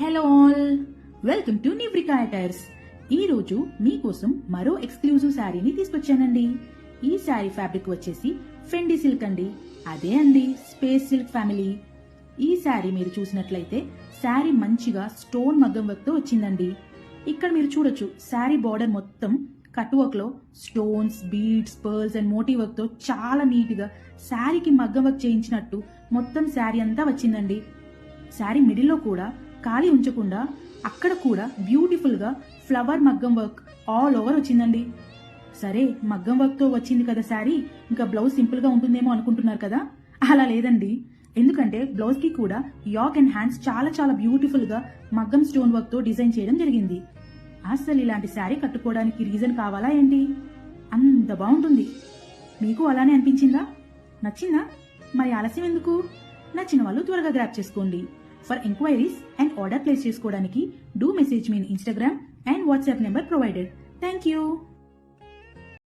Hello all, welcome to Nivrika attires. ఈ రోజు మీకోసం మరో ఎక్స్క్లూజివ్ శారీని తీసుకొచ్చానండి. ఈ శారీ ఫ్యాబ్రిక్ వచ్చేసి ఫెండి సిల్క్ అండి. అదే అండి స్పేస్ సిల్క్ ఫ్యామిలీ. ఈ శారీ మీరు చూసినట్లయితే శారీ మంచిగా స్టోన్ మగ్గం వర్క్ తో వచ్చిందండి. ఇక్కడ మీరు చూడొచ్చు శారీ బార్డర్ మొత్తం కట్ వర్క్ లో stones, beads, pearls and motif work తో చాలా నీట్ గా శారీకి మగ్గం వర్క్ చేయించినట్టు మొత్తం శారీ అంతా వచ్చిందండి. శారీ మిడిల్ లో కూడా ఖాళీ ఉంచకుండా అక్కడ కూడా బ్యూటిఫుల్ గా ఫ్లవర్ మగ్గం వర్క్ ఆల్ ఓవర్ వచ్చిందండి. సరే, మగ్గం వర్క్ తో వచ్చింది కదా శారీ, ఇంకా బ్లౌజ్ సింపుల్ గా ఉంటుందేమో అనుకుంటున్నారు కదా. అలా లేదండి, ఎందుకంటే బ్లౌజ్ కి కూడా యాక్ అండ్ హ్యాండ్స్ చాలా చాలా బ్యూటిఫుల్ గా మగ్గం స్టోన్ వర్క్ తో డిజైన్ చేయడం జరిగింది. అసలు ఇలాంటి శారీ కట్టుకోవడానికి రీజన్ కావాలా ఏంటి? అంత బాగుంటుంది. మీకు అలానే అనిపించిందా? నచ్చిందా? మరి ఆలస్యం ఎందుకు? నచ్చిన వాళ్ళు త్వరగా గ్రాప్ చేసుకోండి. For inquiries and order place చేసుకోవడానికి do message me in Instagram and WhatsApp number provided. Thank you.